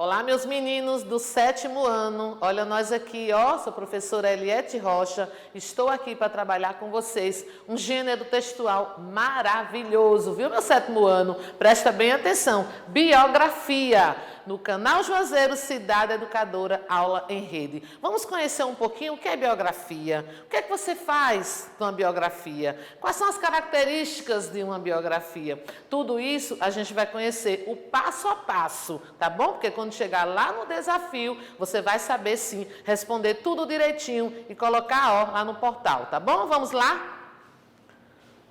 Olá, meus meninos do 7º ano. Olha nós aqui, ó, sou a professora Eliette Rocha. Estou aqui para trabalhar com vocês um gênero textual maravilhoso, viu, meu 7º ano? Presta bem atenção. Biografia. No canal Juazeiro Cidade Educadora, aula em rede. Vamos conhecer um pouquinho o que é biografia. O que é que você faz numa biografia? Quais são as características de uma biografia? Tudo isso a gente vai conhecer o passo a passo, tá bom? Porque quando chegar lá no desafio, você vai saber sim responder tudo direitinho e colocar ó, lá no portal, tá bom? Vamos lá?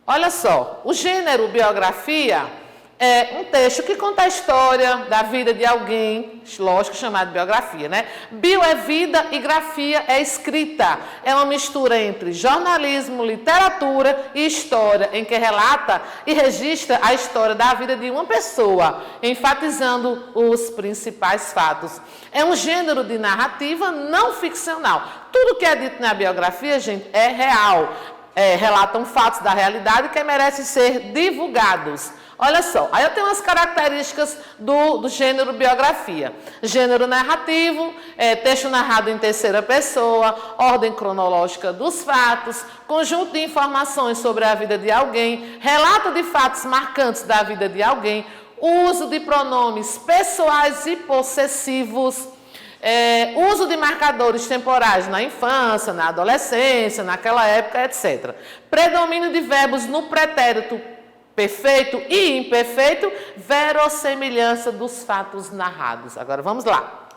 Olha só, o gênero biografia é um texto que conta a história da vida de alguém, lógico, chamado biografia, né? Bio é vida e grafia é escrita. É uma mistura entre jornalismo, literatura e história, em que relata e registra a história da vida de uma pessoa, enfatizando os principais fatos. É um gênero de narrativa não ficcional. Tudo que é dito na biografia, gente, é real. Relatam fatos da realidade que merecem ser divulgados. Olha só, aí eu tenho umas características do gênero biografia. Gênero narrativo, texto narrado em terceira pessoa, ordem cronológica dos fatos, conjunto de informações sobre a vida de alguém, relato de fatos marcantes da vida de alguém, uso de pronomes pessoais e possessivos, uso de marcadores temporais na infância, na adolescência, naquela época, etc. Predomínio de verbos no pretérito perfeito e imperfeito, verossimilhança dos fatos narrados. Agora vamos lá.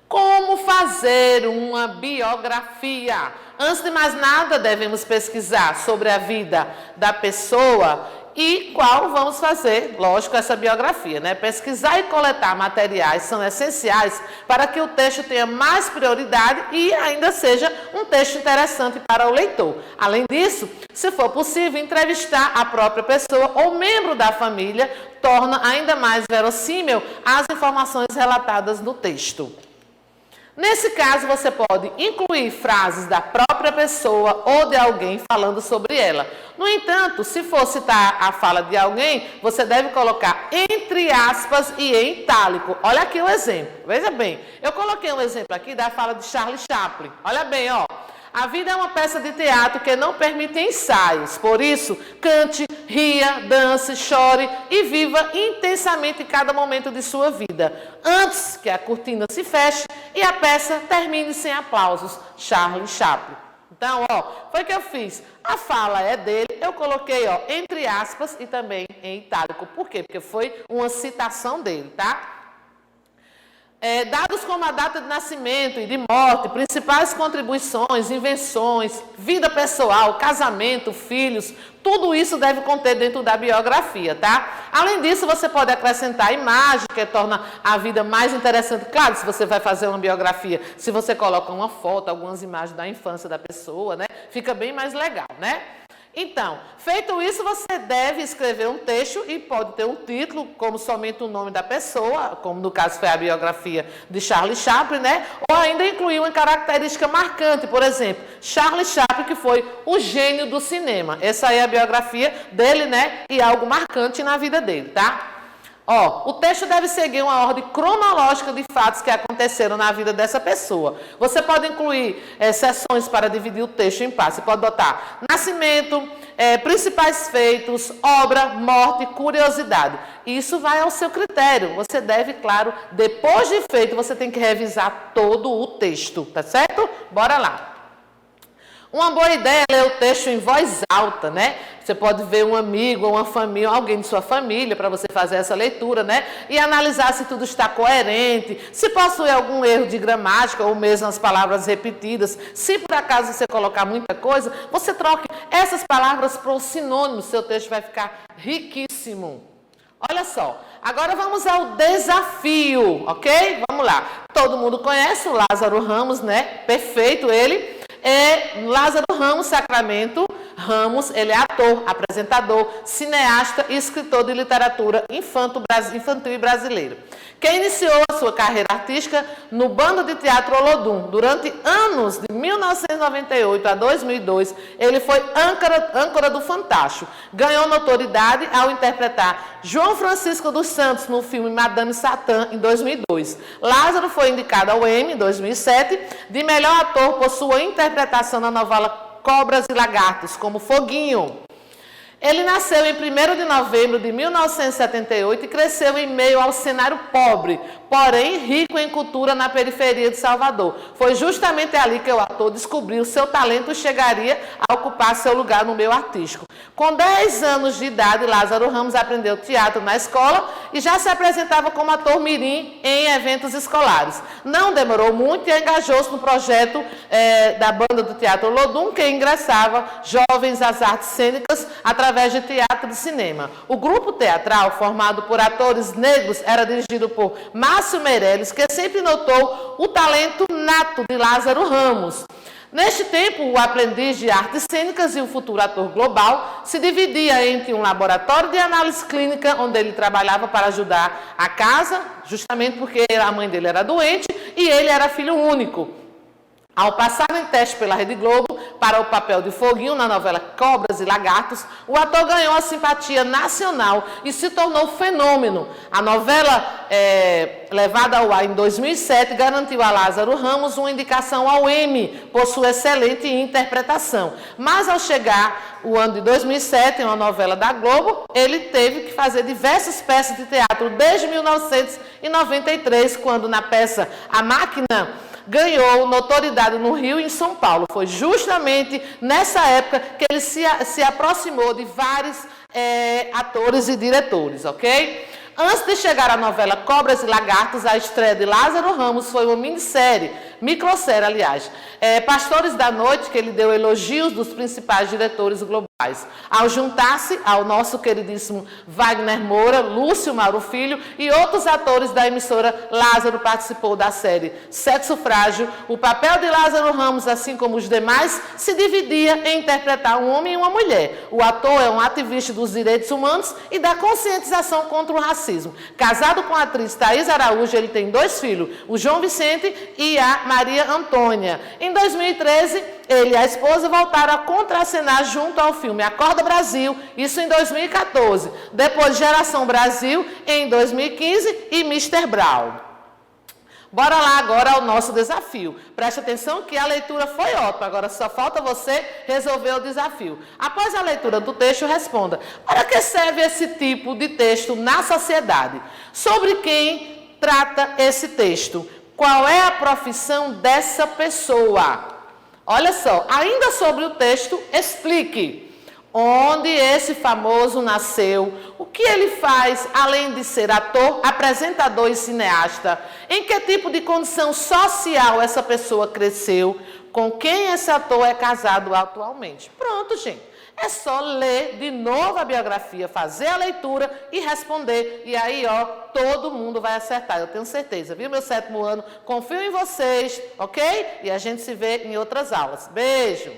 Como fazer uma biografia? Antes de mais nada, devemos pesquisar sobre a vida da pessoa e qual vamos fazer, lógico, essa biografia, né? Pesquisar e coletar materiais são essenciais para que o texto tenha mais prioridade e ainda seja um texto interessante para o leitor. Além disso, se for possível, entrevistar a própria pessoa ou membro da família torna ainda mais verossímil as informações relatadas no texto. Nesse caso, você pode incluir frases da própria pessoa ou de alguém falando sobre ela. No entanto, se for citar a fala de alguém, você deve colocar entre aspas e em itálico. Olha aqui o exemplo. Veja bem, eu coloquei um exemplo aqui da fala de Charlie Chaplin. Olha bem, ó. A vida é uma peça de teatro que não permite ensaios. Por isso, cante, ria, dance, chore e viva intensamente cada momento de sua vida, antes que a cortina se feche e a peça termine sem aplausos. Charlie Chaplin. Então, ó, foi o que eu fiz. A fala é dele, eu coloquei, ó, entre aspas e também em itálico. Por quê? Porque foi uma citação dele, tá? Dados como a data de nascimento e de morte, principais contribuições, invenções, vida pessoal, casamento, filhos, tudo isso deve conter dentro da biografia, tá? Além disso, você pode acrescentar imagem, que torna a vida mais interessante. Claro, se você vai fazer uma biografia, se você coloca uma foto, algumas imagens da infância da pessoa, né? Fica bem mais legal, né? Então, feito isso, você deve escrever um texto e pode ter um título, como somente o nome da pessoa, como no caso foi a biografia de Charlie Chaplin, né? Ou ainda incluir uma característica marcante, por exemplo, Charlie Chaplin, que foi o gênio do cinema. Essa aí é a biografia dele, né? E algo marcante na vida dele, tá? Ó, o texto deve seguir uma ordem cronológica de fatos que aconteceram na vida dessa pessoa. Você pode incluir seções para dividir o texto em partes. Você pode botar nascimento, principais feitos, obra, morte, curiosidade. Isso vai ao seu critério. Você deve, claro, depois de feito, você tem que revisar todo o texto, tá certo? Bora lá. Uma boa ideia é ler o texto em voz alta, né? Você pode ver um amigo, uma família, alguém de sua família para você fazer essa leitura, né? E analisar se tudo está coerente, se possui algum erro de gramática ou mesmo as palavras repetidas. Se por acaso você colocar muita coisa, você troque essas palavras por sinônimos, seu texto vai ficar riquíssimo. Olha só, agora vamos ao desafio, ok? Vamos lá. Todo mundo conhece o Lázaro Ramos, né? Perfeito ele. Lázaro Ramos Sacramento Ramos, ele é ator, apresentador, cineasta e escritor de literatura infantil e brasileiro. Quem iniciou a sua carreira artística no Bando de Teatro Olodum. Durante anos, de 1998 a 2002, ele foi âncora do Fantástico. Ganhou notoriedade ao interpretar João Francisco dos Santos no filme Madame Satã, em 2002. Lázaro foi indicado ao Emmy, em 2007, de melhor ator por sua interpretação na novela Cobras e Lagartos, como Foguinho. Ele nasceu em 1º de novembro de 1978 e cresceu em meio ao cenário pobre, porém rico em cultura na periferia de Salvador. Foi justamente ali que o ator descobriu seu talento e chegaria a ocupar seu lugar no meio artístico. Com 10 anos de idade, Lázaro Ramos aprendeu teatro na escola e já se apresentava como ator mirim em eventos escolares. Não demorou muito e engajou-se no projeto da banda do Teatro Olodum, que ingressava jovens às artes cênicas através de teatro e cinema. O grupo teatral, formado por atores negros, era dirigido por Márcio Meirelles, que sempre notou o talento nato de Lázaro Ramos. Neste tempo, o aprendiz de artes cênicas e o futuro ator global se dividia entre um laboratório de análise clínica, onde ele trabalhava para ajudar a casa, justamente porque a mãe dele era doente e ele era filho único. Ao passar em teste pela Rede Globo para o papel de Foguinho na novela Cobras e Lagartos, o ator ganhou a simpatia nacional e se tornou fenômeno. A novela, levada ao ar em 2007, garantiu a Lázaro Ramos uma indicação ao Emmy por sua excelente interpretação. Mas ao chegar o ano de 2007, em uma novela da Globo, ele teve que fazer diversas peças de teatro desde 1993, quando na peça A Máquina ganhou notoriedade no Rio e em São Paulo. Foi justamente nessa época que ele se aproximou de vários atores e diretores, ok? Antes de chegar à novela Cobras e Lagartos, a estreia de Lázaro Ramos foi uma minissérie, microsérie, aliás, Pastores da Noite, que ele deu elogios dos principais diretores globais. Ao juntar-se ao nosso queridíssimo Wagner Moura, Lúcio Mauro Filho e outros atores da emissora, Lázaro participou da série Sexo Frágil. O papel de Lázaro Ramos, assim como os demais, se dividia em interpretar um homem e uma mulher. O ator é um ativista dos direitos humanos e da conscientização contra o racismo. Casado com a atriz Thaís Araújo, ele tem 2 filhos, o João Vicente e a Maria Antônia. Em 2013, ele e a esposa voltaram a contracenar junto ao filme Acorda Brasil, isso em 2014. Depois Geração Brasil, em 2015, e Mr. Brown. Bora lá agora ao nosso desafio. Preste atenção que a leitura foi ótima, agora só falta você resolver o desafio. Após a leitura do texto, responda: para que serve esse tipo de texto na sociedade? Sobre quem trata esse texto? Qual é a profissão dessa pessoa? Olha só, ainda sobre o texto, explique onde esse famoso nasceu, o que ele faz além de ser ator, apresentador e cineasta, em que tipo de condição social essa pessoa cresceu, com quem esse ator é casado atualmente. Pronto, gente. É só ler de novo a biografia, fazer a leitura e responder. E aí, ó, todo mundo vai acertar, eu tenho certeza. Viu, meu 7º ano? Confio em vocês, ok? E a gente se vê em outras aulas. Beijo!